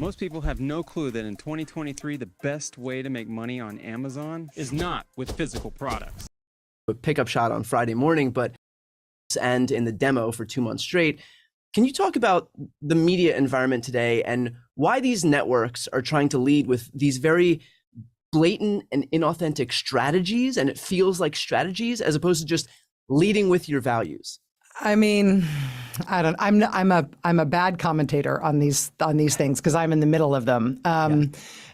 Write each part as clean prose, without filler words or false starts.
Most people have no clue that in 2023, the best way to make money on Amazon is not with physical products. A pickup shot on Friday morning, but and in the demo for 2 months straight. Can you talk about the media environment today and why these networks are trying to lead with these very blatant and inauthentic strategies, and it feels like strategies, as opposed to just leading with your values? I mean, I'm a bad commentator on these things because I'm in the middle of them.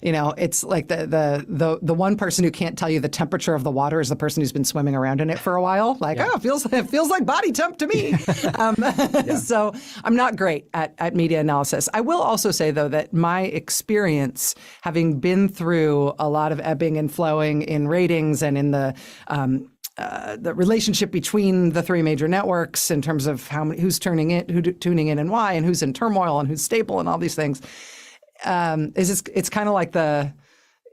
You know, it's like the one person who can't tell you the temperature of the water is the person who's been swimming around in it for a while. Like, oh, it feels like body temp to me. So I'm not great at media analysis. I will also say though that my experience, having been through a lot of ebbing and flowing in ratings and in the relationship between the three major networks in terms of who's tuning in and why, and who's in turmoil and who's stable and all these things, it's kind of like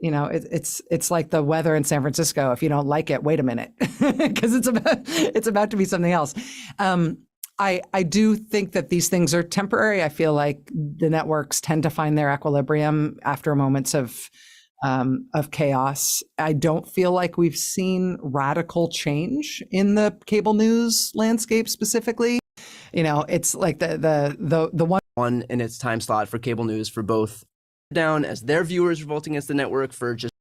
it's like the weather in San Francisco. If you don't like it, wait a minute, because it's about to be something else. I do think that these things are temporary. I feel like the networks tend to find their equilibrium after moments of chaos. I don't feel like we've seen radical change in the cable news landscape specifically. You know, it's like the one in its time slot for cable news for both down as their viewers revolting against the network for just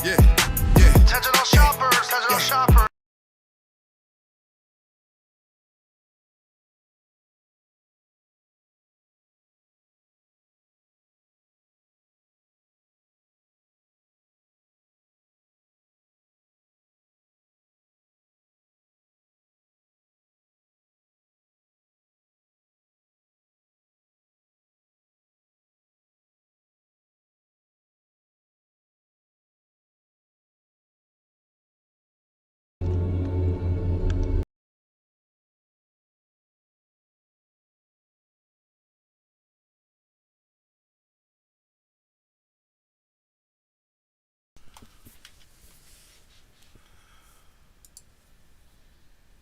Digital shoppers.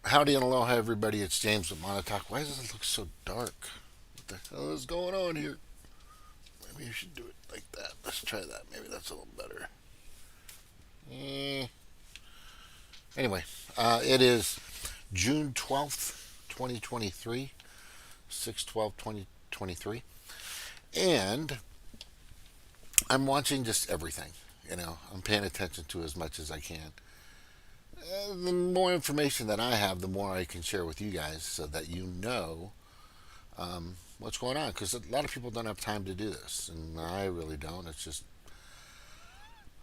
Howdy and aloha, everybody. It's James with Montauk. Why does it look so dark? What the hell is going on here? Maybe you should do it like that. Let's try that. Maybe that's a little better. Anyway, it is June 12th, 2023, 6/12/2023, and I'm watching just everything. You know, I'm paying attention to as much as I can. The more information that I have, the more I can share with you guys so that you know what's going on. Because a lot of people don't have time to do this, and I really don't. It's just,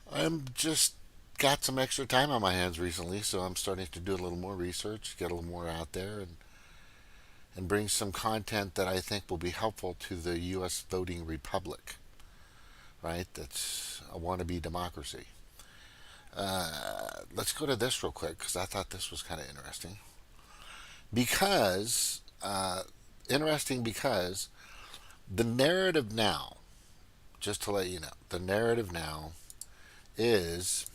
I'm just got some extra time on my hands recently, so I'm starting to do a little more research, get a little more out there, and bring some content that I think will be helpful to the U.S. voting republic, right? That's a wannabe democracy. Let's go to this real quick because I thought this was kind of interesting. Because the narrative now, just to let you know, the narrative now is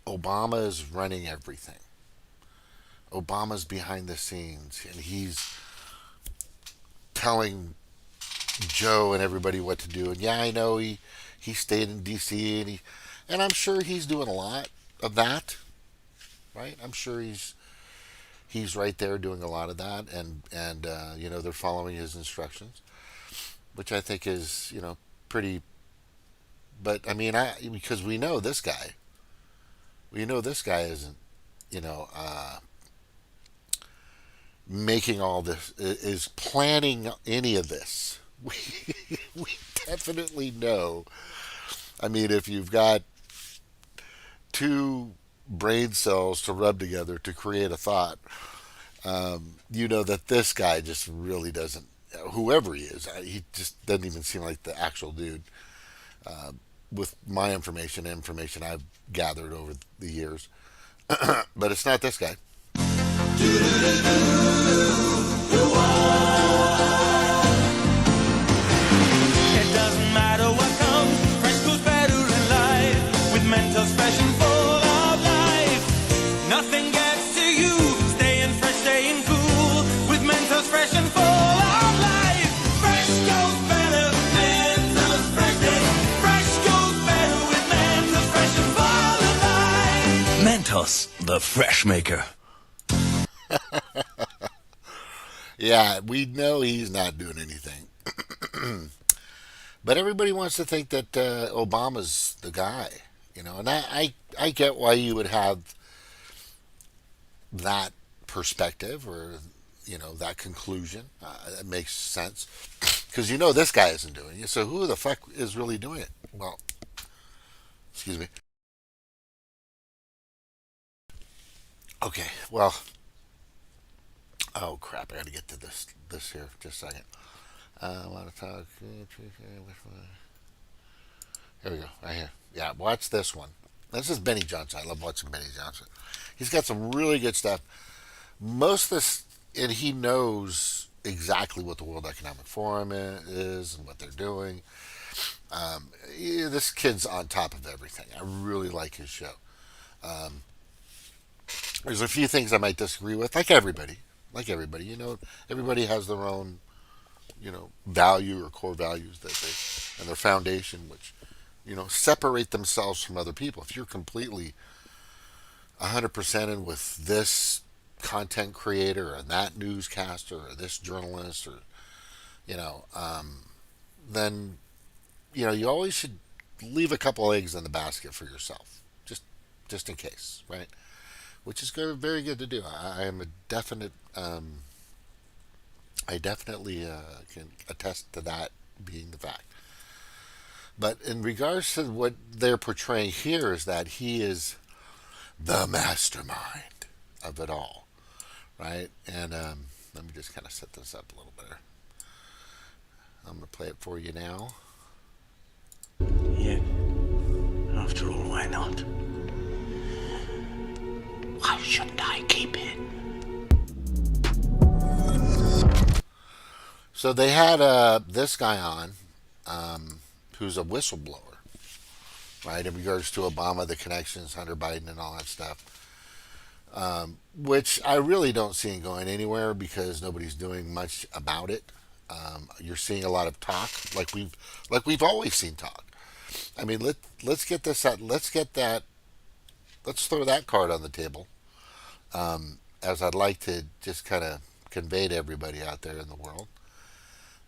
Obama is running everything. Obama's behind the scenes, and he's telling Joe and everybody what to do. And yeah, I know he stayed in D.C. and I'm sure he's doing a lot of that, right? I'm sure he's right there doing a lot of that, and you know, they're following his instructions, which I think is, you know, pretty. But I mean, because we know this guy isn't, you know, making all this, is planning any of this. We definitely know. I mean, if you've got two brain cells to rub together to create a thought, you know that this guy just really doesn't, whoever he is, he just doesn't even seem like the actual dude. With my information I've gathered over the years, but it's not this guy. It doesn't matter what comes, fresh goes better in life. With Mentos fresh and full of life, nothing gets to you. Staying fresh, staying cool. With Mentos fresh and full of life, fresh goes better. Mentos fresh day. Fresh goes better with Mentos fresh and full of life. Mentos, the fresh maker. Yeah, we know he's not doing anything. But everybody wants to think that Obama's the guy, you know, and I get why you would have that perspective or, you know, that conclusion. It makes sense because you know this guy isn't doing it. So who the fuck is really doing it? Well, excuse me. Okay, well, oh crap! I got to get to this here just a second. I want to talk. Here we go, right here. Yeah, watch this one. This is Benny Johnson. I love watching Benny Johnson. He's got some really good stuff. Most of this, and he knows exactly what the World Economic Forum is and what they're doing. Yeah, this kid's on top of everything. I really like his show. There's a few things I might disagree with, like everybody. You know, everybody has their own, you know, value or core values that they, and their foundation, which, you know, separate themselves from other people. If you're completely 100% in with this content creator or that newscaster or this journalist or, you know, then, you know, you always should leave a couple eggs in the basket for yourself, just in case, right? Which is good, very good to do. I am a definite. I definitely can attest to that being the fact. But in regards to what they're portraying here, is that he is the mastermind of it all, right? And let me just kind of set this up a little better. I'm going to play it for you now. Yeah. After all, why not? Why shouldn't I keep it? So they had this guy on, who's a whistleblower, right, in regards to Obama, the connections, Hunter Biden, and all that stuff, which I really don't see it going anywhere because nobody's doing much about it. You're seeing a lot of talk, like we've always seen talk. I mean, let's get this out. Let's throw that card on the table, as I'd like to just kind of convey to everybody out there in the world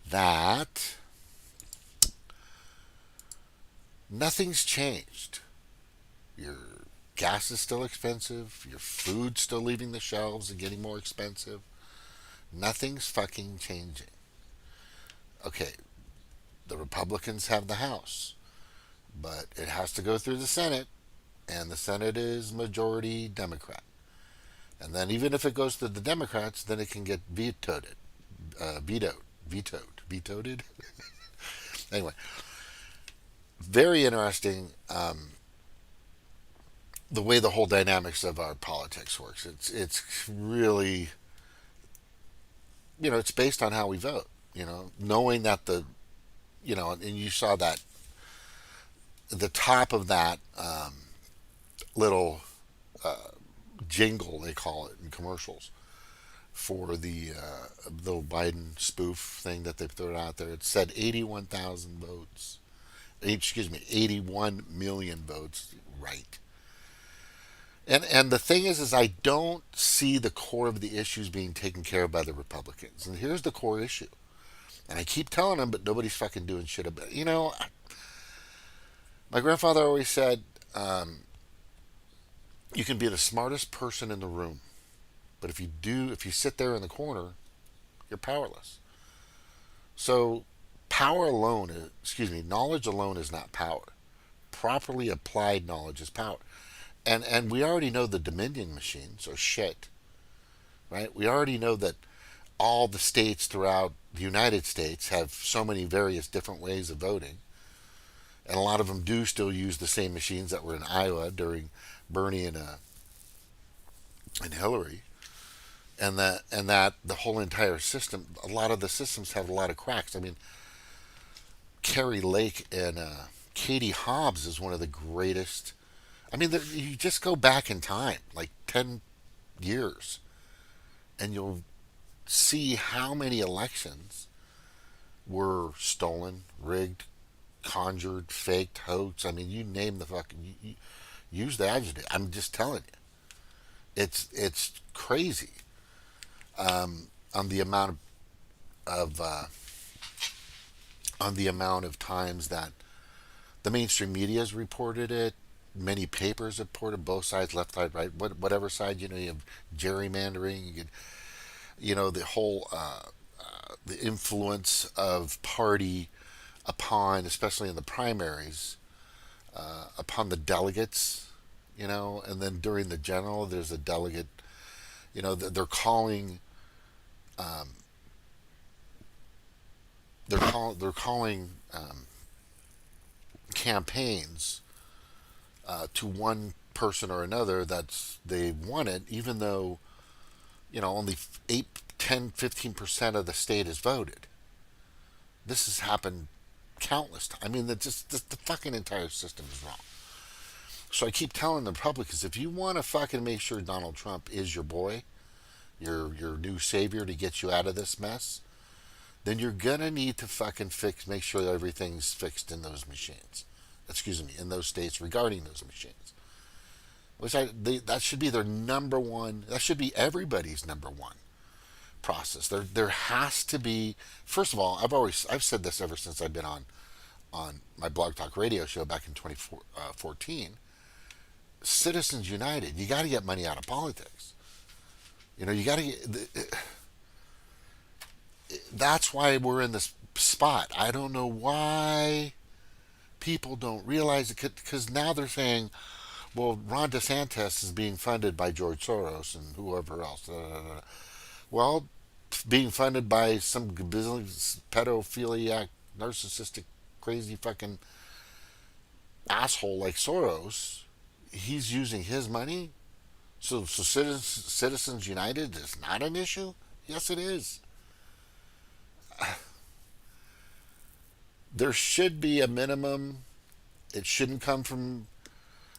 that nothing's changed. Your gas is still expensive. Your food's still leaving the shelves and getting more expensive. Nothing's fucking changing. Okay, the Republicans have the House, but it has to go through the Senate, and the Senate is majority Democrat. And then even if it goes to the Democrats, then it can get vetoed. Anyway, very interesting, the way the whole dynamics of our politics works. It's really, you know, it's based on how we vote. You know, knowing that you know, and you saw that the top of that little jingle, they call it in commercials, for the Biden spoof thing that they threw out there. It said 81,000 votes. 81 million votes. Right. And the thing is I don't see the core of the issues being taken care of by the Republicans. And here's the core issue. And I keep telling them, but nobody's fucking doing shit about it. You know, my grandfather always said, you can be the smartest person in the room, but if you sit there in the corner, you're powerless. So knowledge alone is not power. Properly applied knowledge is power. and we already know the Dominion machines are shit, right? We already know that all the states throughout the United States have so many various different ways of voting, and a lot of them do still use the same machines that were in Iowa during Bernie and Hillary, and that the whole entire system, a lot of the systems have a lot of cracks. I mean, Carrie Lake and Katie Hobbs is one of the greatest. I mean, you just go back in time, like 10 years, and you'll see how many elections were stolen, rigged, conjured, faked, hoax. I mean, you name the fucking, use the adjective. I'm just telling you. It's crazy on the amount of on the amount of times that the mainstream media has reported it. Many papers have reported both sides, left side, right, whatever side. You have gerrymandering. The whole the influence of party upon, especially in the primaries, upon the delegates. And then during the general, there's a delegate. They're calling. They're calling campaigns to one person or another that's they won it, even though only 8, 10, 15% of the state has voted. This has happened countless times. I mean, the fucking entire system is wrong. So I keep telling the Republicans, if you want to fucking make sure Donald Trump is your boy, your new savior to get you out of this mess, then you're gonna need to fucking make sure that everything's fixed in those machines. Excuse me, in those states regarding those machines. That should be their number one. That should be everybody's number one process. There has to be. First of all, I've said this ever since I've been on my Blog Talk Radio show back in 2014. Citizens United. You got to get money out of politics. You got to get. That's why we're in this spot. I don't know why people don't realize it, because now they're saying, well, Ron DeSantis is being funded by George Soros and whoever else. Well, being funded by some business pedophiliac, narcissistic, crazy fucking asshole like Soros, he's using his money. So Citizens United is not an issue? Yes, it is. There should be a minimum. It shouldn't come from.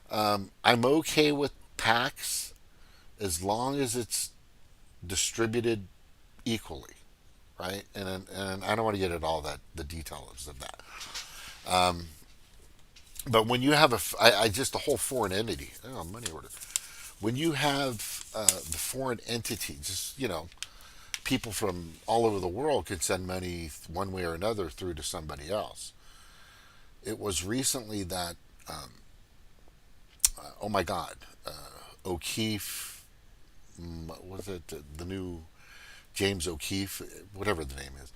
I'm okay with PACs as long as it's distributed equally, right? And I don't want to get into all the details of that. But when you have just the whole foreign entity, money order. When you have the foreign entity, just people from all over the world could send money one way or another through to somebody else. It was recently that, oh my God, O'Keefe, was it the new James O'Keefe, whatever the name is,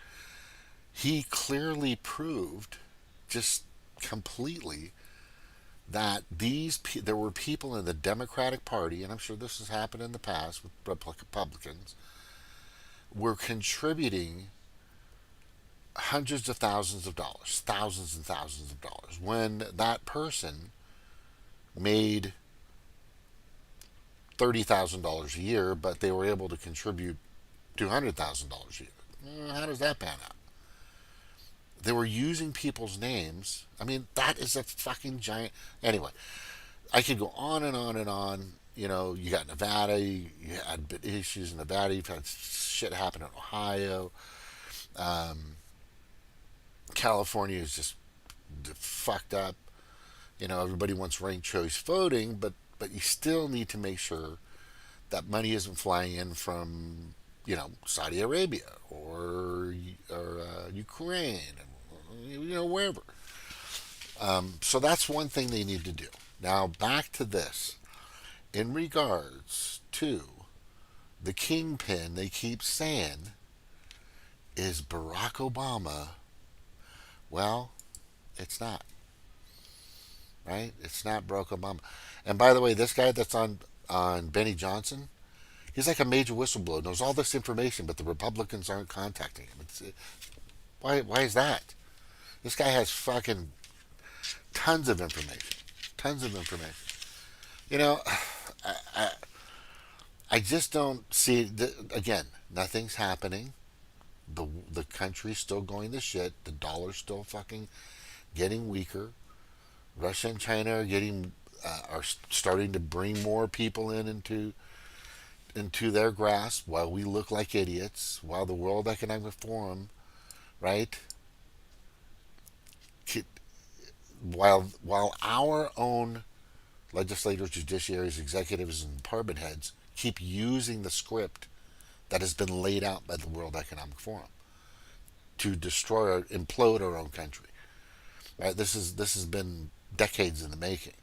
he clearly proved just completely that there were people in the Democratic Party, and I'm sure this has happened in the past with Republicans, were contributing hundreds of thousands of dollars, thousands and thousands of dollars, when that person made $30,000 a year, but they were able to contribute $200,000 a year. How does that pan out? They were using people's names. I mean, that is a fucking giant. Anyway, I could go on and on and on. You got Nevada, you had issues in Nevada, you've had shit happen in Ohio. California is just fucked up. Everybody wants ranked choice voting, but you still need to make sure that money isn't flying in from, Saudi Arabia or Ukraine, wherever. So that's one thing they need to do. Now back to this. In regards to the kingpin, they keep saying, is Barack Obama. Well, it's not. right? It's not Barack Obama. And by the way, this guy that's on Benny Johnson, he's like a major whistleblower, knows all this information, but the Republicans aren't contacting him. Why is that? This guy has fucking tons of information, tons of information. You know, I, I, I just don't see again. Nothing's happening. The country's still going to shit. The dollar's still fucking getting weaker. Russia and China are starting to bring more people into their grasp while we look like idiots. While the World Economic Forum, right? While our own legislators, judiciaries, executives, and department heads keep using the script that has been laid out by the World Economic Forum to destroy or implode our own country. Right? This has been decades in the making.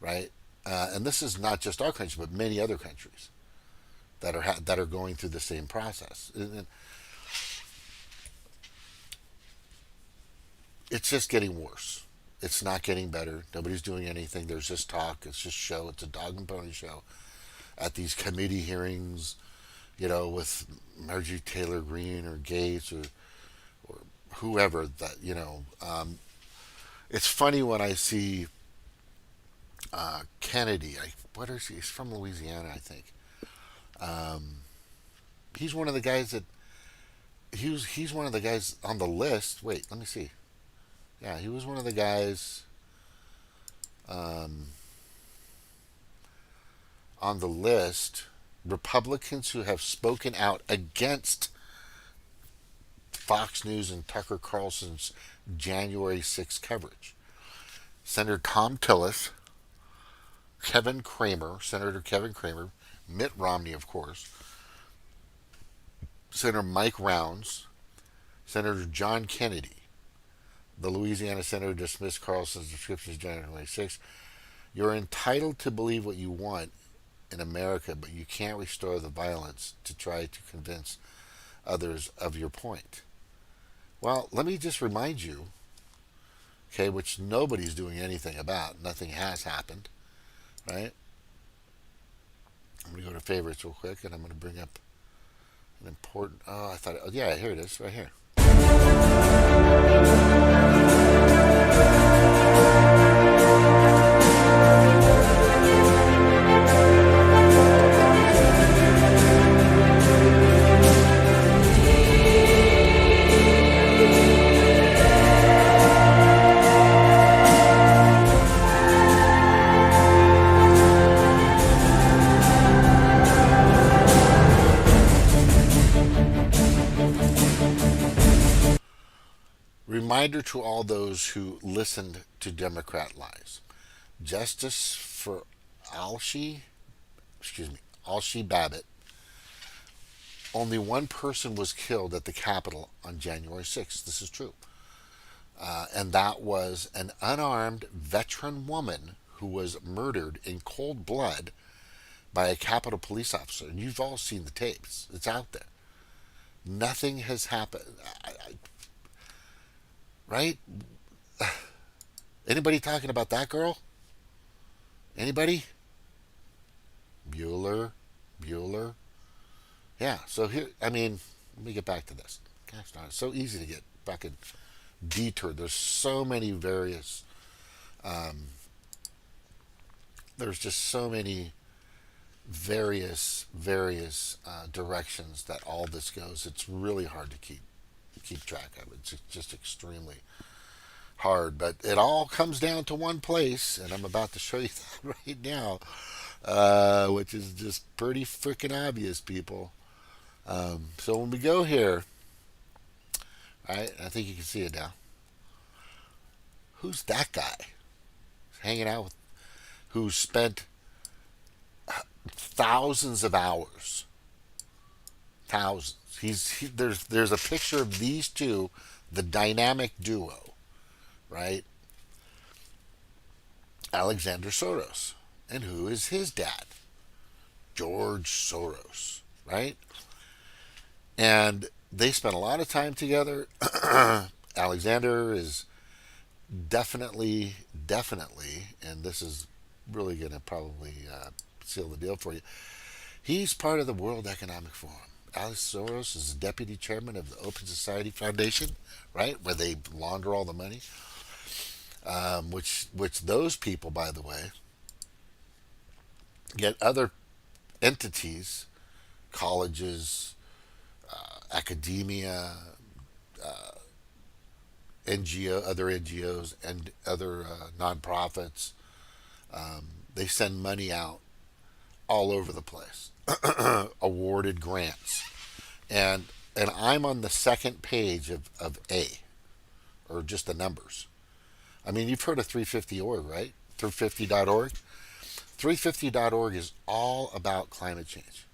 Right? And this is not just our country, but many other countries that are going through the same process. And it's just getting worse. It's not getting better. Nobody's doing anything. There's just talk. It's just show. It's a dog and pony show at these committee hearings, with Marjorie Taylor Greene or Gates or whoever that, it's funny when I see Kennedy. What is he? He's from Louisiana, I think. He's one of the guys that he's one of the guys on the list. Wait, let me see. Yeah, he was one of the guys on the list. Republicans who have spoken out against Fox News and Tucker Carlson's January 6th coverage. Senator Tom Tillis, Senator Kevin Cramer, Mitt Romney, of course, Senator Mike Rounds, Senator John Kennedy. The Louisiana senator dismissed Carlson's descriptions January 6th. You're entitled to believe what you want in America, but you can't restore the violence to try to convince others of your point. Well, let me just remind you, okay, which nobody's doing anything about. Nothing has happened, right? I'm going to go to favorites real quick, and I'm going to bring up an important... yeah, here it is, right here. Reminder to all those who listened to Democrat lies. Justice for Alshie Babbitt. Only one person was killed at the Capitol on January 6th. This is true. And that was an unarmed veteran woman who was murdered in cold blood by a Capitol police officer. And you've all seen the tapes. It's out there. Nothing has happened. Right? Anybody talking about that girl? Anybody? Bueller. Yeah, so here, let me get back to this. Gosh darn, it's so easy to get fucking detoured. There's so many various, there's just so many various directions that all this goes. It's really hard to keep track of. It's just extremely hard, but it all comes down to one place, and I'm about to show you that right now, which is just pretty freaking obvious, people. So when we go here, right, I think you can see it now. Who's that guy hanging out with, who spent thousands of hours, there's a picture of these two, the dynamic duo, right? Alexander Soros. And who is his dad? George Soros, right? And they spent a lot of time together. Alexander is definitely, and this is really going to probably seal the deal for you. He's part of the World Economic Forum. Alex Soros is the deputy chairman of the Open Society Foundation, right, where they launder all the money. Which those people, by the way, get other entities, colleges, academia, other NGOs, and other nonprofits. They send money out all over the place, awarded grants, and I'm on the second page of A, or just the numbers. I mean, you've heard of 350.org, right? 350.org. 350.org is all about climate change.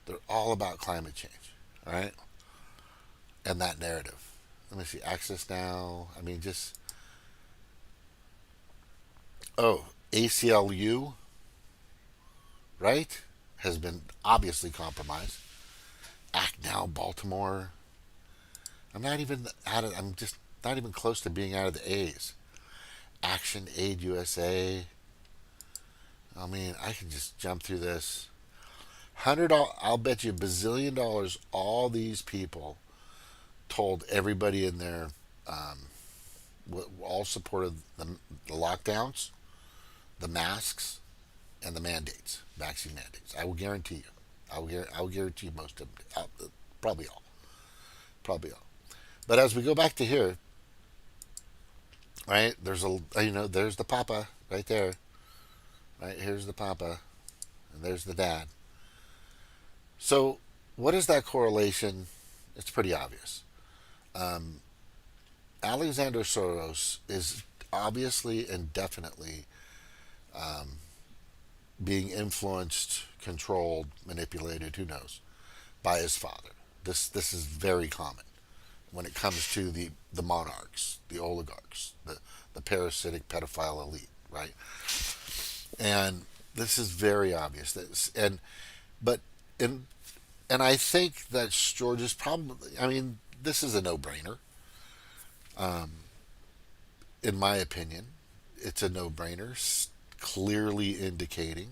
They're all about climate change, all right? And that narrative. Let me see, Access Now. I mean, just, ACLU, right, has been obviously compromised. Act Now Baltimore. I'm just not even close to being out of the A's. Action Aid USA. I mean, I can just jump through this. I'll bet you $1 bazillion all these people told everybody in there, all supported the lockdowns, the masks, and the mandates, vaccine mandates. I will guarantee you. I will guarantee you most of them. Probably all. But as we go back to here, right? There's the papa right there. Right, here's the papa, and there's the dad. So, what is that correlation? It's pretty obvious. Alexander Soros is obviously and definitely being influenced, controlled, manipulated, who knows, by his father. This is very common when it comes to the monarchs, the oligarchs, the parasitic pedophile elite, right? And this is very obvious. And I think that George is probably. I mean, this is a no-brainer. In my opinion, it's a no-brainer. Clearly indicating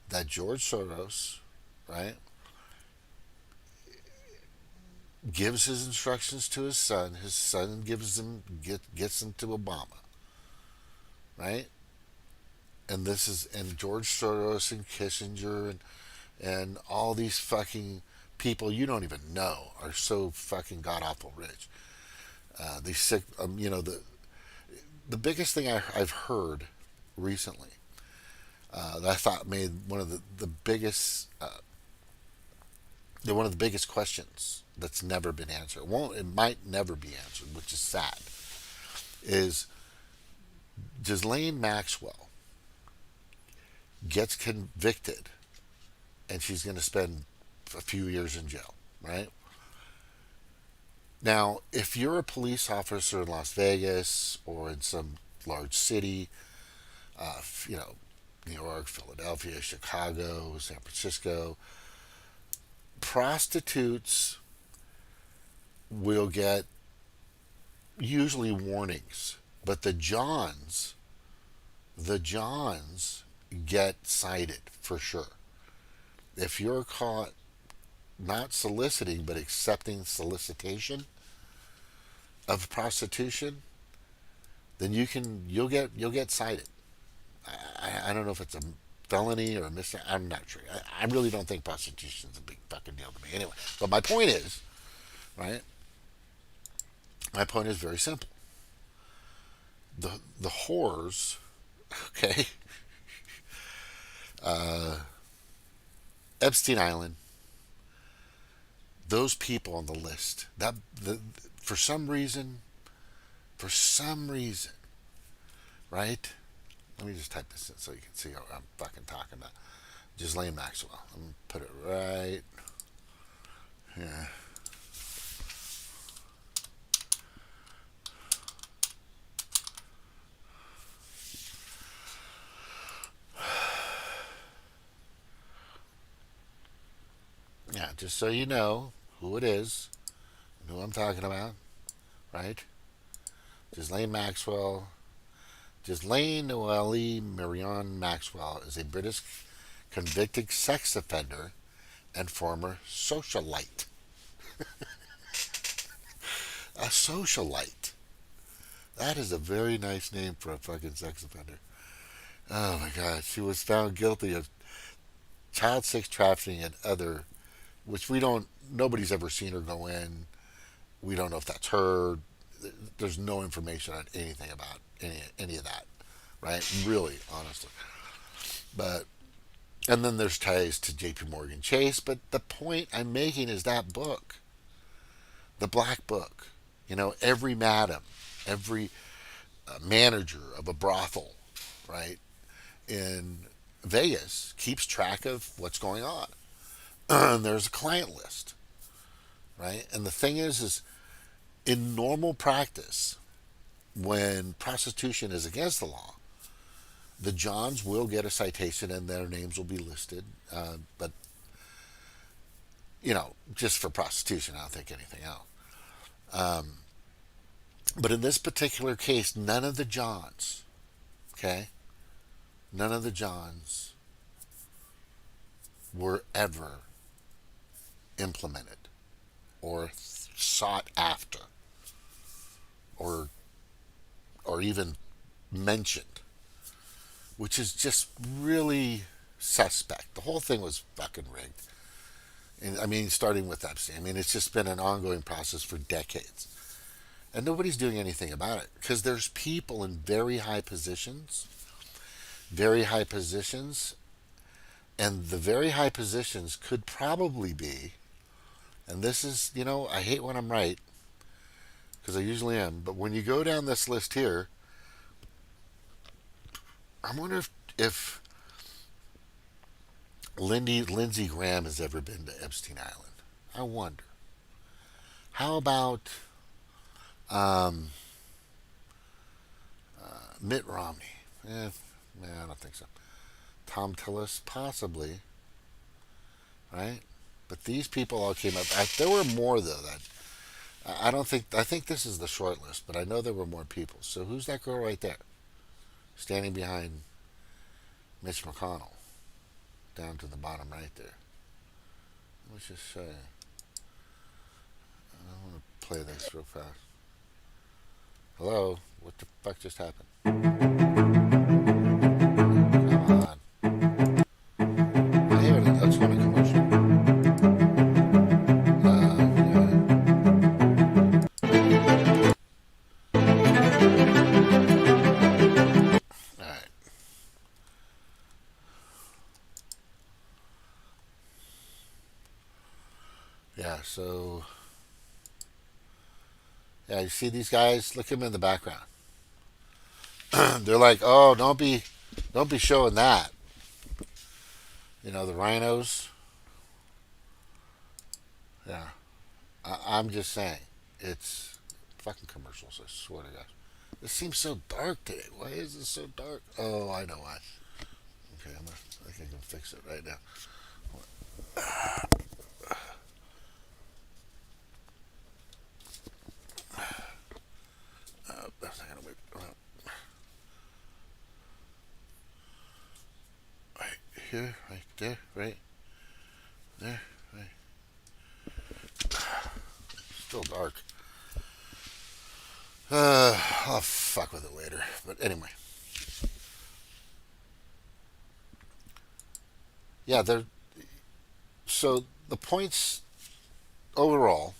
that George Soros, right, gives his instructions to his son. His son gets them to Obama. Right? And George Soros and Kissinger and all these fucking people you don't even know are so fucking god awful rich. These sick, the biggest thing I've heard recently that I thought made one of the biggest one of the biggest questions that's never been answered. It might never be answered, which is sad. Is Ghislaine Maxwell gets convicted and she's going to spend a few years in jail, right? Now, if you're a police officer in Las Vegas or in some large city, New York, Philadelphia, Chicago, San Francisco, prostitutes will get usually warnings. But the Johns get cited for sure. If you're caught not soliciting but accepting solicitation of prostitution, then you'll get cited. I don't know if it's a felony or a misdemeanor. I'm not sure. I really don't think prostitution is a big fucking deal to me. Anyway, but my point is, right? My point is very simple. The whores, okay, Epstein Island, those people on the list, for some reason, right? Let me just type this in so you can see what I'm fucking talking about. Ghislaine Maxwell. I'm going to put it right here. Yeah, just so you know who it is and who I'm talking about, right? Ghislaine Maxwell. Ghislaine Noelle Marion Maxwell is a British convicted sex offender and former socialite. A socialite. That is a very nice name for a fucking sex offender. Oh my God. She was found guilty of child sex trafficking and other, which nobody's ever seen her go in. We don't know if that's her. There's no information on anything about any of that, right? Really, honestly. And then there's ties to J.P. Morgan Chase. But the point I'm making is that book, the Black Book. Every madam, every manager of a brothel, right, in Vegas keeps track of what's going on. There's a client list, right? And the thing is in normal practice, when prostitution is against the law, the Johns will get a citation and their names will be listed, but just for prostitution. I don't think anything else. But in this particular case, none of the Johns, okay, none of the Johns were ever implemented or sought after or even mentioned, which is just really suspect. The whole thing was fucking rigged. And starting with Epstein, it's just been an ongoing process for decades. And nobody's doing anything about it because there's people in very high positions, and the very high positions could probably be, and this is, I hate when I'm right, because I usually am, but when you go down this list here, I wonder if Lindsey Graham has ever been to Epstein Island. I wonder. How about Mitt Romney? I don't think so. Tom Tillis, possibly. Right? But these people all came up. There were more, though. I think this is the short list, but I know there were more people. So who's that girl right there? Standing behind Mitch McConnell. Down to the bottom right there. Let's just say. I want to play this real fast. Hello? What the fuck just happened? Come on. I hear it. That's from a commercial. Alright. Yeah, so... Yeah, you see these guys? Look at them in the background. They're like, oh, don't be showing that. The rhinos. Yeah. I'm just saying. It's fucking commercials, I swear to God. This seems so dark today. Why is this so dark? Oh, I know why. Okay, I think I can fix it right now. Right here, right there, right there, right. Still dark. I'll fuck with it later. But anyway. Yeah, so the points overall,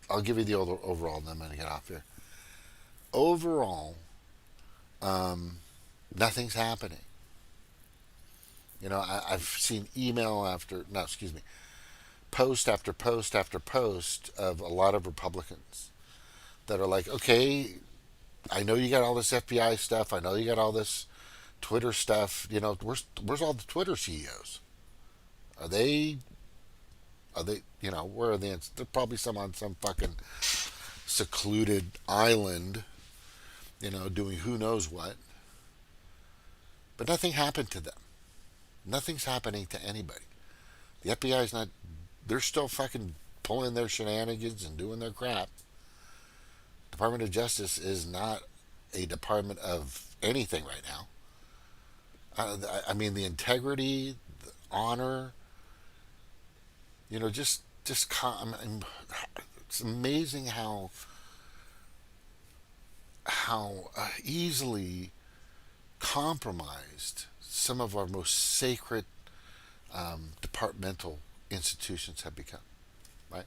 I'll give you the overall and then I'm going to get off here. Overall, nothing's happening. I've seen post after post after post of a lot of Republicans that are like, okay, I know you got all this FBI stuff. I know you got all this Twitter stuff. Where's all the Twitter CEOs? Are they, where are they? They're probably some on some fucking secluded island, doing who knows what. But nothing happened to them. Nothing's happening to anybody. The FBI's not, they're still fucking pulling their shenanigans and doing their crap. The Department of Justice is not a department of anything right now. I mean, the integrity, the honor, I mean, it's amazing how easily compromised some of our most sacred departmental institutions have become. Right?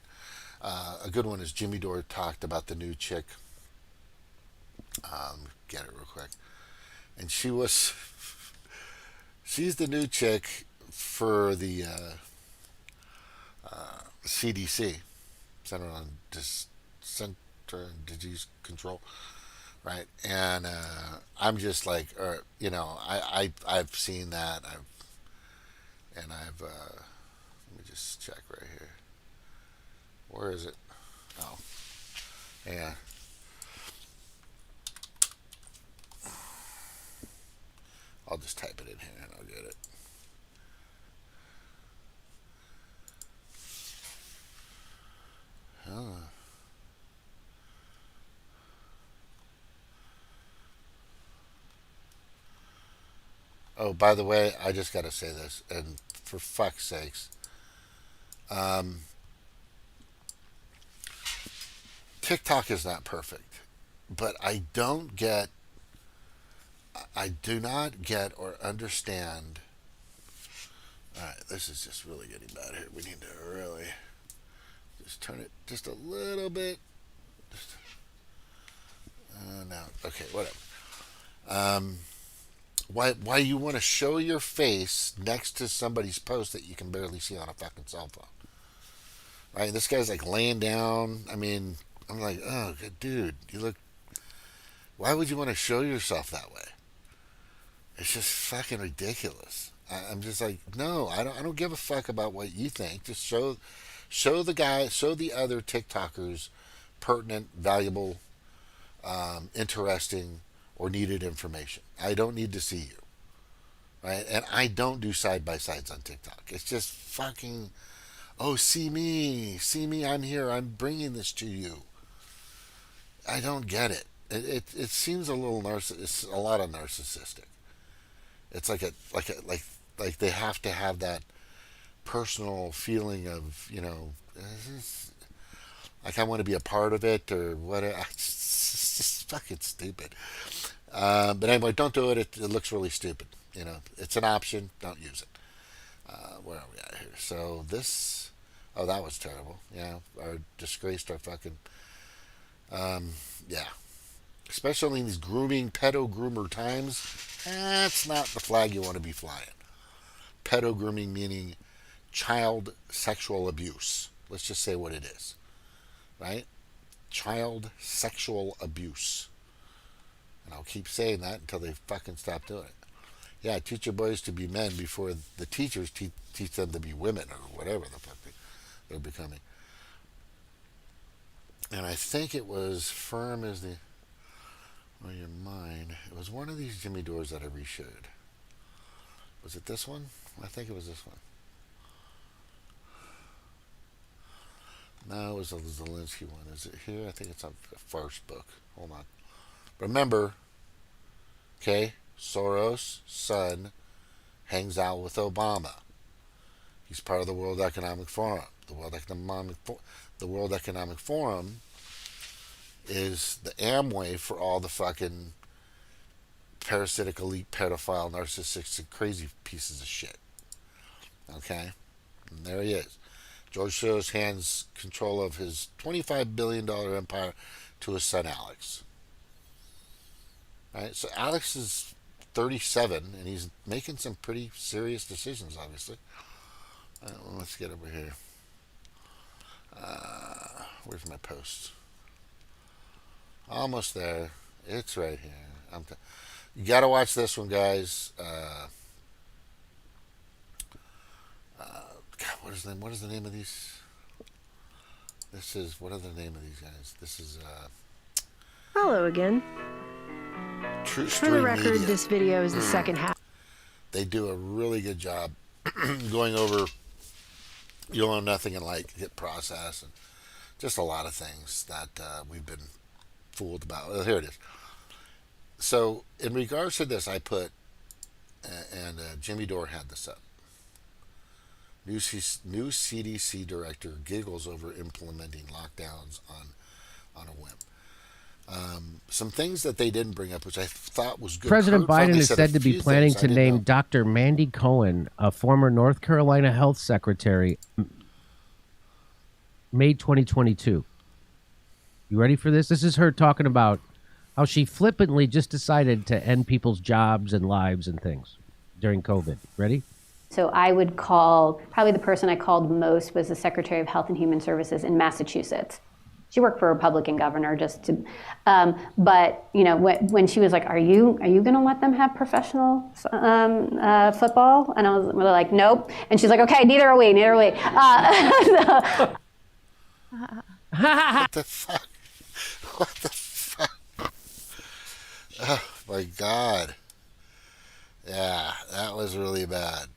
A good one is Jimmy Dore talked about the new chick. Get it real quick. And she's the new chick for the CDC, Center on Center and Disease Control, right? And I'm just like, I've seen that. Let me just check right here. Where is it? Oh, yeah. I'll just type it in here and I'll get it. Oh, by the way, I just got to say this, and for fuck's sakes, TikTok is not perfect, but I do not get or understand. All right, this is just really getting bad here. We need to really just turn it just a little bit. No, okay, whatever. Why you want to show your face next to somebody's post that you can barely see on a fucking cell phone? Right? This guy's like laying down. I mean, I'm like, oh, good dude, you look. Why would you want to show yourself that way? It's just fucking ridiculous. I'm just like, no, I don't give a fuck about what you think. Just show the other TikTokers pertinent, valuable, interesting, or needed information. I don't need to see you, right? And I don't do side by sides on TikTok. It's just fucking, oh, see me, I'm here, I'm bringing this to you. I don't get it. It seems a little it's a lot of narcissistic. It's like they have to have that personal feeling of, like I want to be a part of it or whatever. It's just fucking stupid. But anyway, don't do it. It looks really stupid. It's an option. Don't use it. Where are we at here? So this, that was terrible. Yeah, disgraced our fucking, yeah. Especially in these pedo groomer times, that's not the flag you want to be flying. Pedo grooming meaning child sexual abuse. Let's just say what it is, right? Child sexual abuse. And I'll keep saying that until they fucking stop doing it. Yeah, teach your boys to be men before the teachers teach them to be women or whatever the fuck they're becoming. And I think it was firm as the... Or your mind. It was one of these Jimmy Dores that I reshowed. Was it this one? I think it was this one. No, it was the Zelensky one. Is it here? I think it's on the first book. Hold on. Remember, okay, Soros' son hangs out with Obama. He's part of the World Economic Forum. The World Economic Forum is the Amway for all the fucking parasitic, elite, pedophile, narcissistic, crazy pieces of shit. Okay? And there he is. George Soros hands control of his $25 billion empire to his son, Alex. Right? So Alex is 37, and he's making some pretty serious decisions, obviously. Let's get over here. Where's my post? Almost there. It's right here. You got to watch this one, guys. God, what is the name of these? What are the name of these guys? This is Hello again. True For the record, Media. this video is the second half. They do a really good job going over You'll Know Nothing and Like Hit Process and just a lot of things that we've been fooled about. Well, here it is. So in regards to this, I put, and Jimmy Dore had this up. New CDC director giggles over implementing lockdowns on a whim. Some things that they didn't bring up, which I thought was good. President Kurt Biden finally is said said a to be few planning things I to didn't name know. Dr. Mandy Cohen, a former North Carolina health secretary, May 2022. You ready for this? This is her talking about how she flippantly just decided to end people's jobs and lives and things during COVID. Ready? So I would call, probably the person I called most was the Secretary of Health and Human Services in Massachusetts. She worked for a Republican governor just to, but you know, when she was like, are you going to let them have professional football? And I was really like, nope. And she's like, okay, neither are we. What the fuck? What the fuck? Oh my God. Yeah, that was really bad.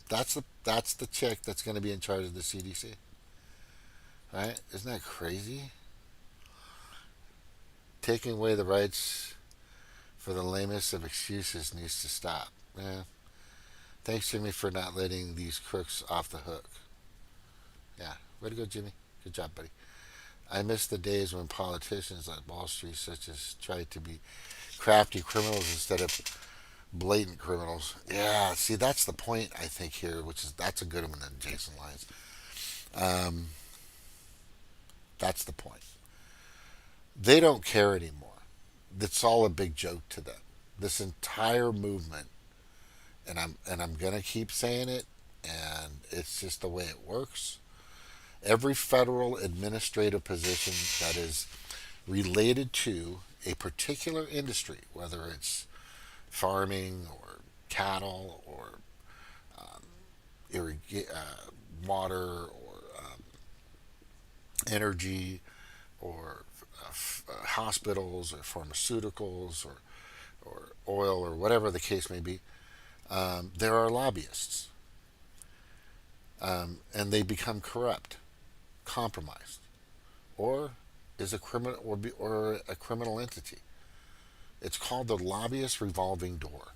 That's the chick that's going to be in charge of the CDC. Right? Isn't that crazy? Taking away the rights for the lamest of excuses needs to stop. Yeah. Thanks, Jimmy, for not letting these crooks off the hook. Yeah. Way to go, Jimmy. Good job, buddy. I miss the days when politicians like Wall Street such as tried to be crafty criminals instead of blatant criminals. Yeah, see, that's the point, I think, here, that's a good one in Jason Lyons. That's the point. They don't care anymore. It's all a big joke to them. This entire movement, and I'm gonna keep saying it, and it's just the way it works. Every federal administrative position that is related to a particular industry, whether it's farming or cattle or water or energy or hospitals or pharmaceuticals or oil or whatever the case may be, there are lobbyists, and they become corrupt, compromised, or is a criminal or a criminal entity. It's called the lobbyist revolving door.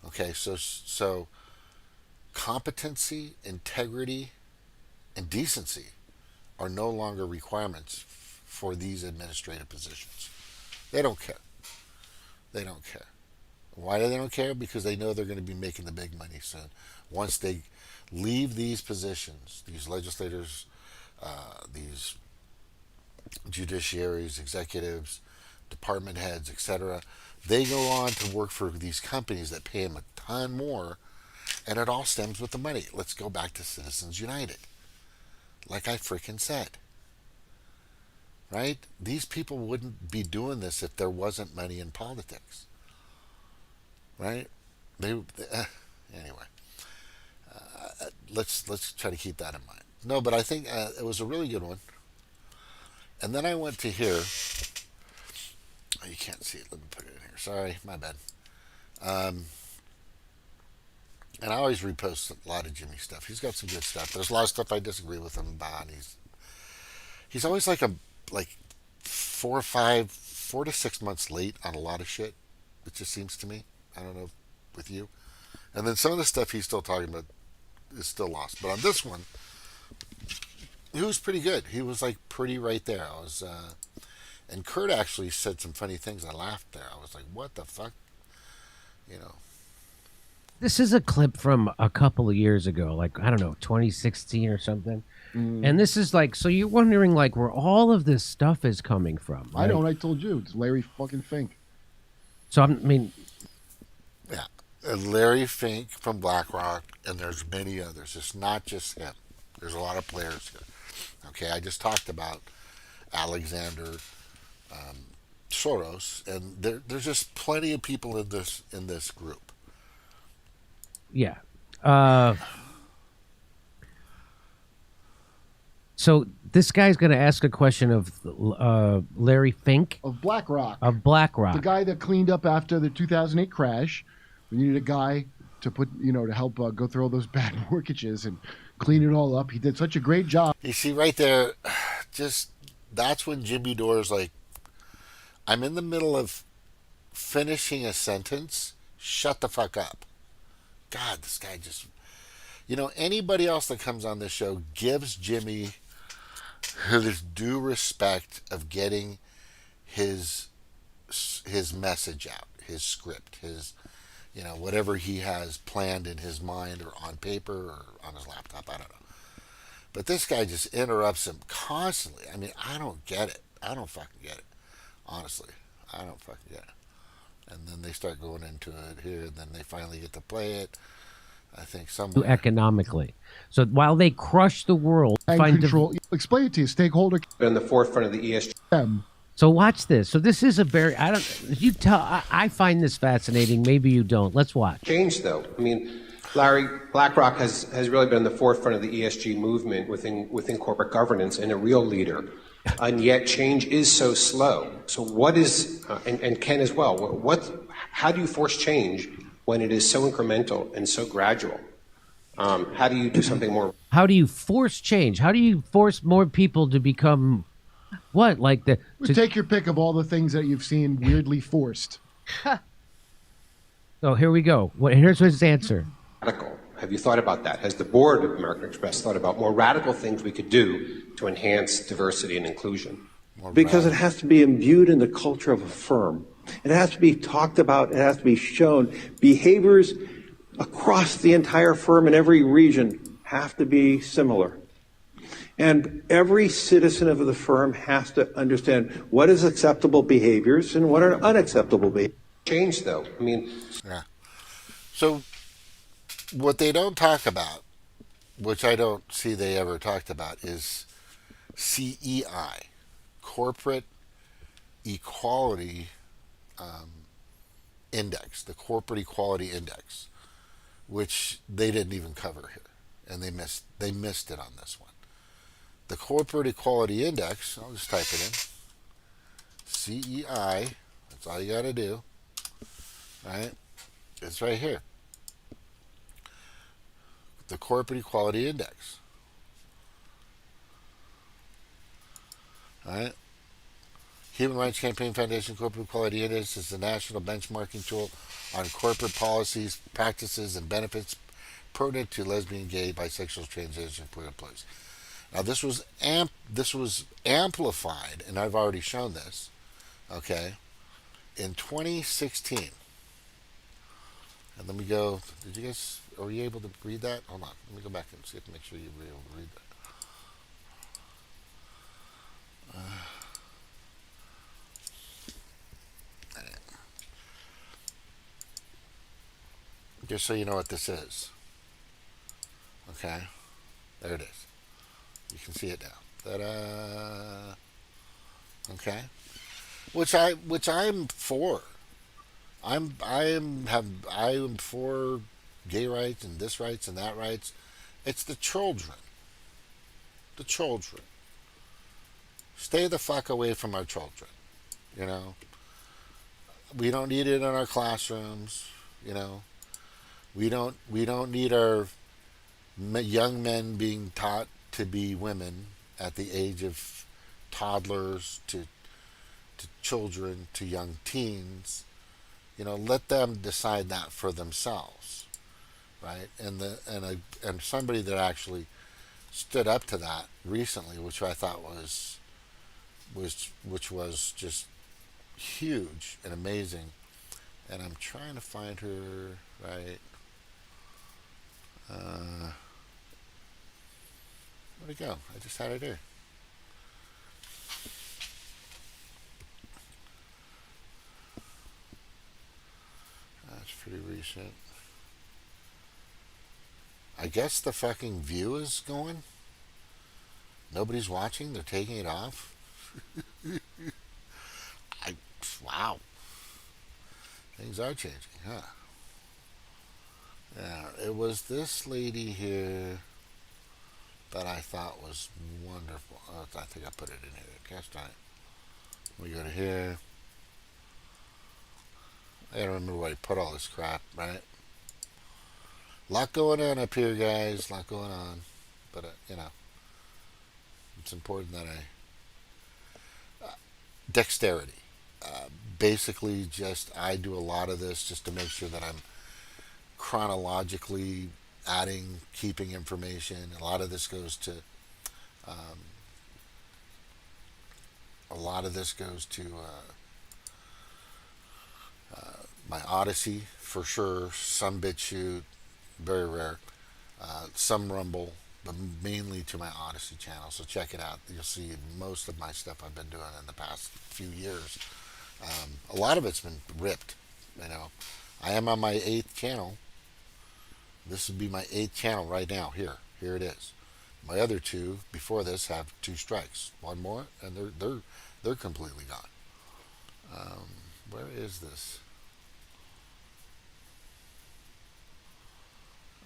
Okay, so competency, integrity, and decency are no longer requirements for these administrative positions. They don't care. They don't care. Why do they don't care? Because they know they're going to be making the big money soon. Once they leave these positions, these legislators, these judiciaries, executives, department heads, etc., they go on to work for these companies that pay them a ton more, and it all stems with the money. Let's go back to Citizens United. Like I freaking said. Right? These people wouldn't be doing this if there wasn't money in politics. Right? Anyway. Let's try to keep that in mind. No, but I think it was a really good one. And then I went to here. Oh, you can't see it. Let me put it in here. Sorry, my bad. And I always repost a lot of Jimmy stuff. He's got some good stuff. There's a lot of stuff I disagree with him about. He's always like 4 to 6 months late on a lot of shit. It just seems to me. I don't know with you. And then some of the stuff he's still talking about is still lost. But on this one, he was pretty good. He was like pretty right there. And Kurt actually said some funny things. I laughed there. I was like, what the fuck? You know. This is a clip from a couple of years ago, like, I don't know, 2016 or something. And this is like, so you're wondering like where all of this stuff is coming from. Right? I don't. I told you. It's Larry fucking Fink. So, I mean. Yeah. Larry Fink from BlackRock, and there's many others. It's not just him. There's a lot of players here. Okay, I just talked about Alexander Soros, and there's just plenty of people in this group. Yeah. So this guy's going to ask a question of Larry Fink Of BlackRock. BlackRock. The guy that cleaned up after the 2008 crash. We needed a guy to to help go through all those bad mortgages and clean it all up. He did such a great job. You see right there, just that's when Jimmy Dore's like I'm in the middle of finishing a sentence. Shut the fuck up. God, this guy just... anybody else that comes on this show gives Jimmy his due respect of getting his message out, his script, his, whatever he has planned in his mind or on paper or on his laptop. I don't know. But this guy just interrupts him constantly. I mean, I don't get it. I don't fucking get it. Honestly, I don't fucking get it. And then they start going into it here, and then they finally get to play it. I think somewhere. Economically. So while they crush the world, And control. Explain it to you. Stakeholder. In the forefront of the ESG. So watch this. So this is a very, I find this fascinating. Maybe you don't. Let's watch. Change, though. I mean, Larry, BlackRock has really been in the forefront of the ESG movement within corporate governance and a real leader. And yet change is so slow. So what is, and Ken as well, how do you force change when it is so incremental and so gradual? How do you do something more? How do you force change? How do you force more people to become what? Like take your pick of all the things that you've seen weirdly forced. So here we go. Here's his answer. Radical. Have you thought about that? Has the board of American Express thought about more radical things we could do to enhance diversity and inclusion? Because it has to be imbued in the culture of a firm. It has to be talked about. It has to be shown. Behaviors across the entire firm in every region have to be similar. And every citizen of the firm has to understand what is acceptable behaviors and what are unacceptable behaviors. Change, though. I mean... Yeah. So what they don't talk about, which I don't see they ever talked about, is CEI, Corporate Equality Index, the Corporate Equality Index, which they didn't even cover here, and they missed it on this one. The Corporate Equality Index, I'll just type it in, CEI, that's all you got to do, right? It's right here. The Corporate Equality Index. All right. Human Rights Campaign Foundation Corporate Equality Index is the national benchmarking tool on corporate policies, practices, and benefits pertinent to lesbian, gay, bisexual, transgender employees. Now, this was amplified, and I've already shown this, okay, in 2016. And let me go, were you able to read that? Hold on, let me go back and see if make sure you were able to read that. Just so you know what this is. Okay, there it is. You can see it now. Ta-da! Okay, which I'm for. I am for gay rights and this rights and that rights. It's the children. The children. Stay the fuck away from our children. You know. We don't need it in our classrooms. You know. We don't need our young men being taught to be women at the age of toddlers to children to young teens. You know, let them decide that for themselves, right? And somebody that actually stood up to that recently, which I thought was just huge and amazing. And I'm trying to find her, right? Where'd it go? I just had it here. That's pretty recent. I guess the fucking view is going. Nobody's watching. They're taking it off. Wow. Things are changing, huh? Yeah, it was this lady here that I thought was wonderful. Oh, I think I put it in here. Cast on it. We go to here. I gotta remember where I put all this crap, right? Lot going on up here, guys. Lot going on. But, you know, it's important that dexterity. Basically, just I do a lot of this just to make sure that I'm chronologically adding, keeping information. A lot of this goes to my Odyssey for sure. Some BitChute, very rare. Some Rumble, but mainly to my Odyssey channel. So check it out. You'll see most of my stuff I've been doing in the past few years. A lot of it's been ripped. You know, I am on my 8th channel. This would be my 8th channel right now. Here it is. My other 2 before this have 2 strikes. One more, and they're completely gone. Where is this?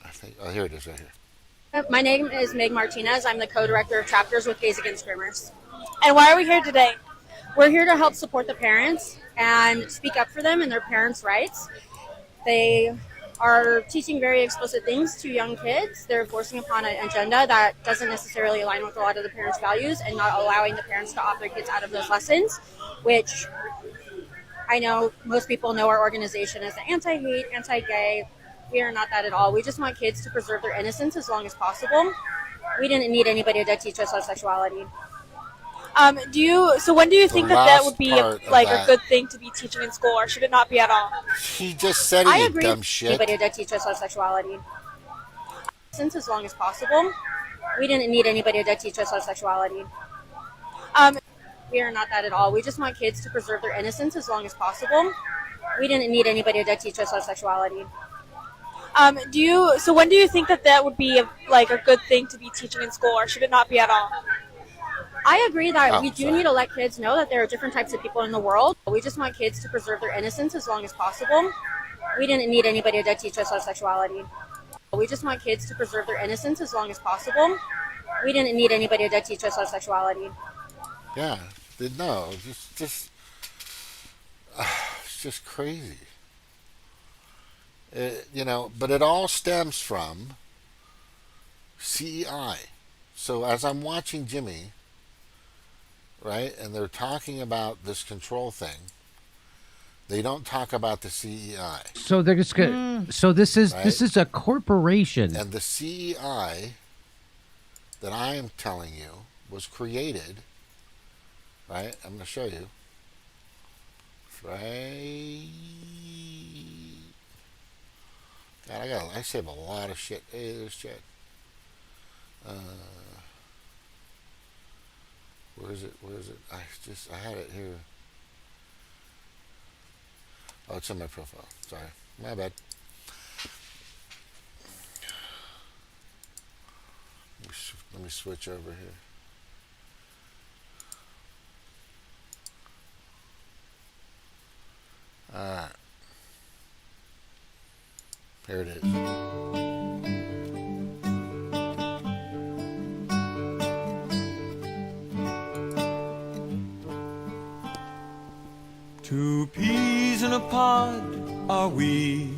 I think. Oh, here it is, right here. My name is Meg Martinez. I'm the co-director of chapters with Gays Against Groomers. And why are we here today? We're here to help support the parents and speak up for them and their parents' rights. They are teaching very explicit things to young kids. They're forcing upon an agenda that doesn't necessarily align with a lot of the parents' values and not allowing the parents to opt their kids out of those lessons, which I know most people know our organization as the anti-hate, anti-gay. We are not that at all. We just want kids to preserve their innocence as long as possible. We didn't need anybody to teach us our sexuality. So when do you think that would be a good thing to be teaching in school, or should it not be at all? He just said it, you dumb shit. Anybody to teach us our sexuality. Since as long as possible. We didn't need anybody to teach us our sexuality. We are not that at all. We just want kids to preserve their innocence as long as possible. We didn't need anybody to teach us our sexuality. So when do you think that would be a good thing to be teaching in school, or should it not be at all? I agree that we do need to let kids know that there are different types of people in the world. We just want kids to preserve their innocence as long as possible. We didn't need anybody to teach us our sexuality. We just want kids to preserve their innocence as long as possible. We didn't need anybody to teach us our sexuality. Yeah, no, it's just crazy. But it all stems from CEI. So as I'm watching Jimmy, right, and they're talking about this control thing, they don't talk about the CEI. So they're just gonna. So this is a corporation, and the CEI that I am telling you was created. Right, I'm going to show you. Right. God, I save a lot of shit. Hey, there's shit. Where is it? I had it here. Oh, it's in my profile. Sorry, my bad. Let me switch over here. Alright. Here it is. Two peas in a pod are we.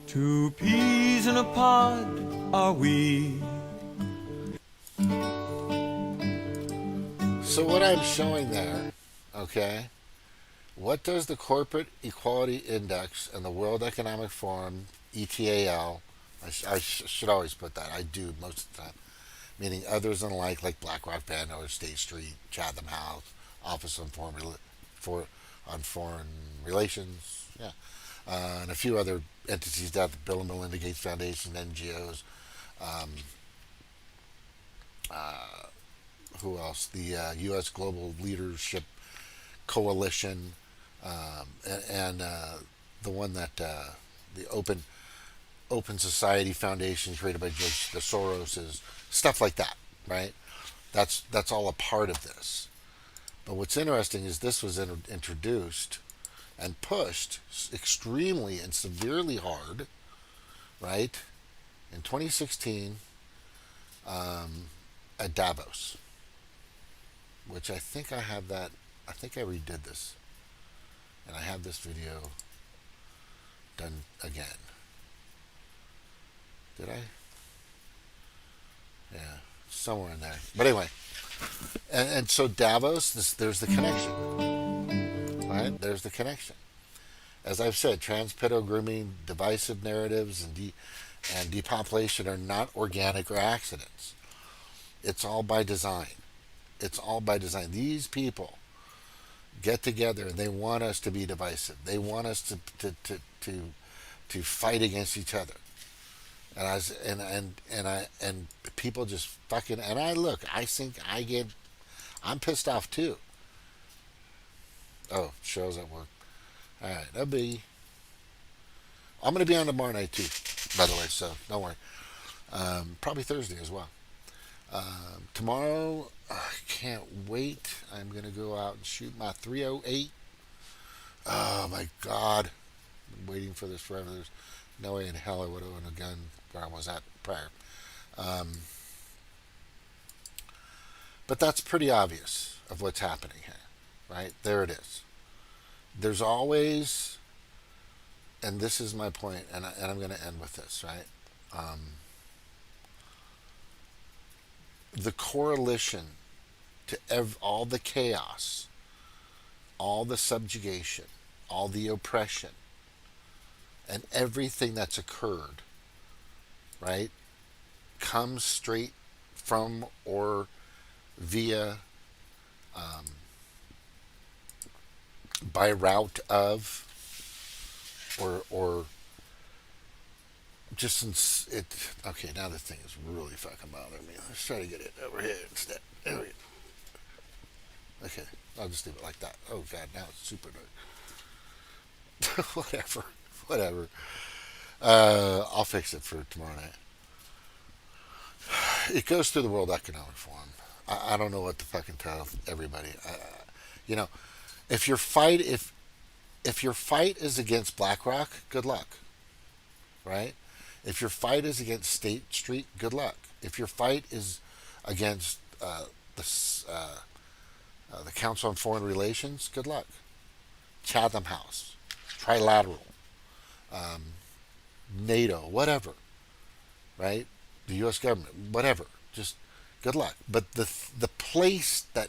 Two peas in a pod are we. So what I'm showing there, okay, what does the Corporate Equality Index and the World Economic Forum, ETAL, I should always put that, I do most of the time, meaning others unlike, like BlackRock, Vanguard, State Street, Chatham House, Office on Foreign Relations, yeah, and a few other entities that the Bill and Melinda Gates Foundation, NGOs, who else? The U.S. Global Leadership Coalition, and the one that the Open Society Foundation created by George Soros, stuff like that, right? That's all a part of this. But what's interesting is this was introduced and pushed extremely and severely hard, right, in 2016 at Davos, which I think I have that. I think I redid this, and I have this video done again. Did I? Yeah, somewhere in there. But anyway, and so Davos, there's the connection, right? There's the connection. As I've said, trans pedo grooming, divisive narratives, and depopulation are not organic or accidents. It's all by design. It's all by design. These people get together and they want us to be divisive. They want us to fight against each other. And people just fucking, and I think I'm pissed off too. Oh, Cheryl's at work. All right, I'm going to be on tomorrow night too, by the way, so don't worry. Probably Thursday as well. Tomorrow, I can't wait. I'm going to go out and shoot my 308. Oh my God. Been waiting for this forever. There's no way in hell I would have owned a gun where I was at prior. But that's pretty obvious of what's happening here, right? There it is. There's always, and this is my point, and I'm going to end with this, right? The correlation to all the chaos, all the subjugation, all the oppression, and everything that's occurred, right, comes straight from or via by route of or just since it. Okay, now this thing is really fucking bothering me. Let's try to get it over here instead. There we go. Okay, I'll just leave it like that. Oh God, now it's super dark. Whatever. I'll fix it for tomorrow night. It goes through the World Economic Forum. I don't know what to fucking tell everybody. If your fight is against BlackRock, good luck, right? If your fight is against State Street, good luck. If your fight is against the Council on Foreign Relations, good luck. Chatham House, Trilateral, NATO, whatever, right? The U.S. government, whatever. Just good luck. But the place that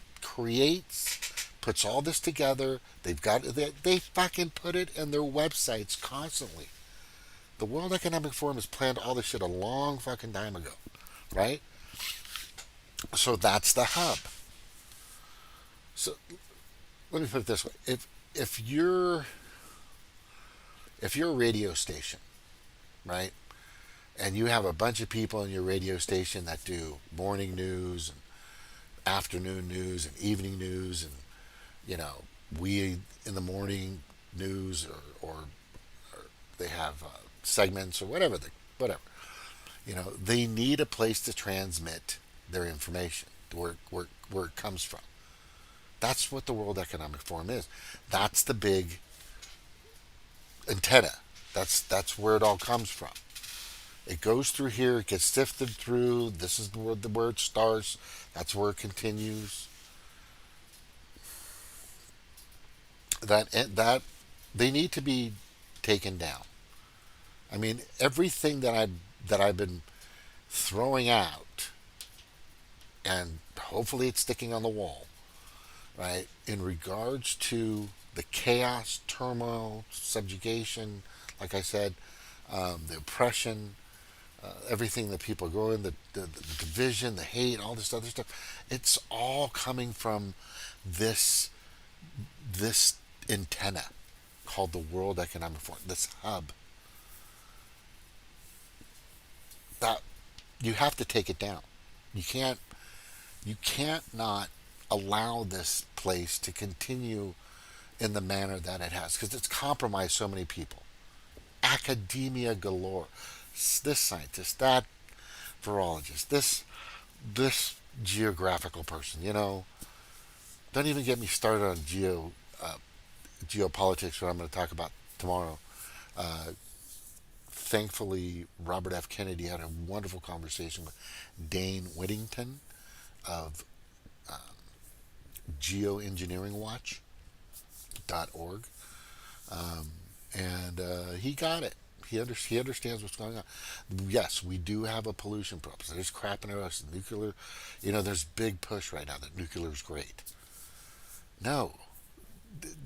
puts all this together, they fucking put it in their websites constantly. The World Economic Forum has planned all this shit a long fucking time ago, right? So that's the hub. So let me put it this way: if you're a radio station, right, and you have a bunch of people in your radio station that do morning news and afternoon news and evening news, and we in the morning news, or they have segments or whatever, they need a place to transmit their information, where it comes from. That's what the World Economic Forum is. That's the big antenna. That's where it all comes from. It goes through here, it gets sifted through. This is where it starts. That's where it continues. That they need to be taken down. I mean, everything that I've been throwing out, and hopefully it's sticking on the wall, right? In regards to the chaos, turmoil, subjugation, like I said, the oppression, everything that people go in, the division, the hate, all this other stuff, it's all coming from this antenna called the World Economic Forum, this hub. That you have to take it down. You can't not allow this place to continue in the manner that it has, because it's compromised so many people. Academia galore. This scientist, that virologist, this geographical person, Don't even get me started on geopolitics, what I'm going to talk about tomorrow. Thankfully, Robert F. Kennedy had a wonderful conversation with Dane Whittington of geoengineeringwatch.org. And he got it. he understands what's going on. Yes, we do have a pollution problem. So there's crap in us. Nuclear, there's big push right now that nuclear is great. No.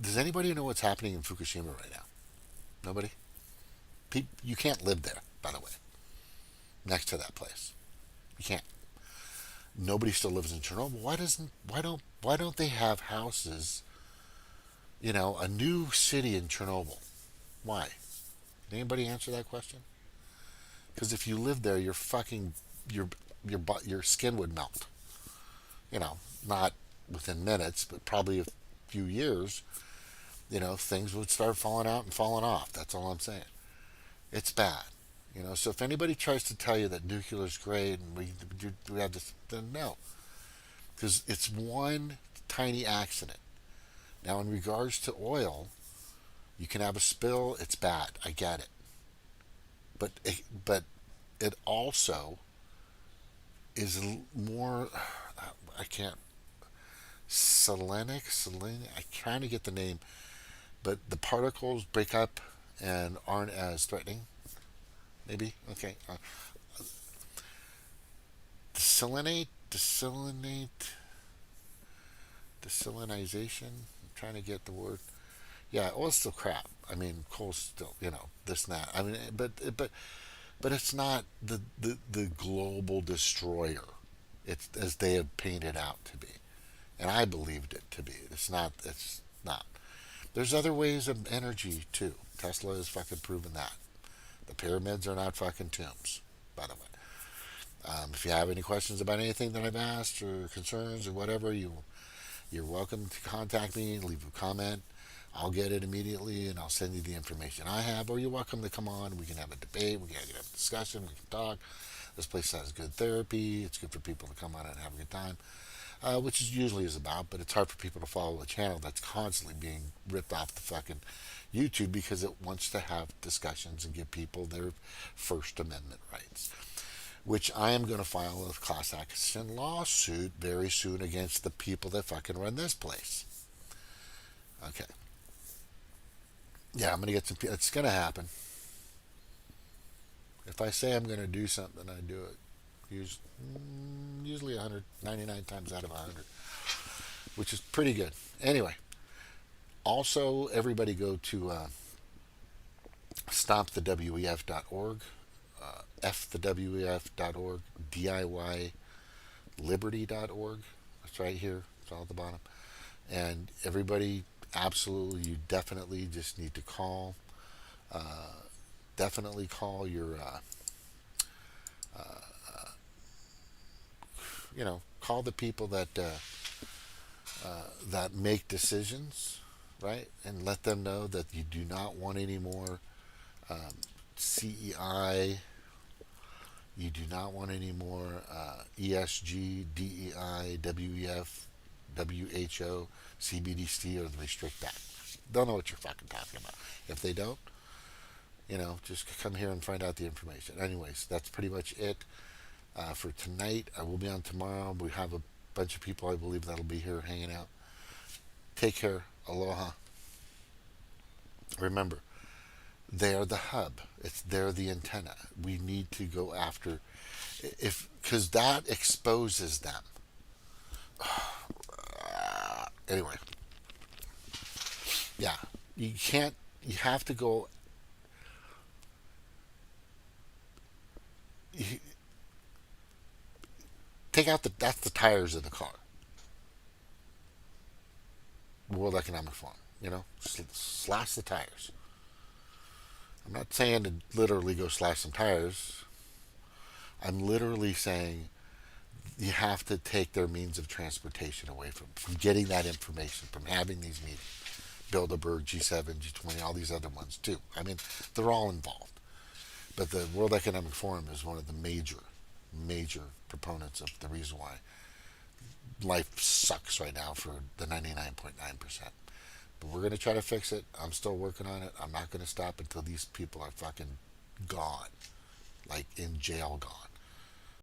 Does anybody know what's happening in Fukushima right now? Nobody? You can't live there, by the way. Next to that place. You can't. Nobody still lives in Chernobyl. Why don't they have houses, a new city in Chernobyl? Why? Did anybody answer that question? Because if you live there, your skin would melt. Not within minutes, but probably a few years, things would start falling out and falling off. That's all I'm saying. It's bad. So if anybody tries to tell you that nuclear is great and we have this, then no. Because it's one tiny accident. Now, in regards to oil, you can have a spill. It's bad. I get it. But it also is more, I can't, selenic, I'm trying to get the name, but the particles break up and aren't as threatening. Maybe? Okay. Desalinization. I'm trying to get the word. Yeah, oil's still crap. I mean, coal's still, this and that. I mean, but it's not the global destroyer. It's as they have painted out to be, and I believed it to be. It's not. There's other ways of energy too. Tesla has fucking proven that. The pyramids are not fucking tombs, by the way. If you have any questions about anything that I've asked or concerns or whatever, you're welcome to contact me and leave a comment. I'll get it immediately and I'll send you the information I have, or you're welcome to come on. We can have a debate. We can have a discussion. We can talk. This place has good therapy. It's good for people to come on and have a good time, which is usually is about, but it's hard for people to follow a channel that's constantly being ripped off the fucking YouTube because it wants to have discussions and give people their First Amendment rights, which I am going to file a class action lawsuit very soon against the people that fucking run this place. Okay. Yeah, I'm going to get some. It's going to happen. If I say I'm going to do something, I do it. Usually 199 times out of 100, which is pretty good. Anyway, also everybody go to stopthewef.org, fthewef.org, DIYliberty.org. It's right here. It's all at the bottom. And everybody, absolutely, you definitely just need to call. Definitely call your, call the people that that make decisions, right? And let them know that you do not want any more CEI. You do not want any more ESG, DEI, WEF, WHO, CBDC, or the Restrict Act. Don't know what you're fucking talking about. If they don't, just come here and find out the information. Anyways, that's pretty much it for tonight. I will be on tomorrow. We have a bunch of people, I believe, that'll be here hanging out. Take care. Aloha. Remember, they are the hub. They're the antenna. We need to go after, because that exposes them. Anyway, yeah, you have to go. Take out that's the tires of the car. World Economic Forum, slash the tires. I'm not saying to literally go slash some tires. I'm literally saying you have to take their means of transportation away from getting that information, from having these meetings. Bilderberg, G7, G20, all these other ones too. I mean, they're all involved. But the World Economic Forum is one of the major proponents of the reason why life sucks right now for the 99.9%. But we're going to try to fix it. I'm still working on it. I'm not going to stop until these people are fucking gone. Like in jail gone.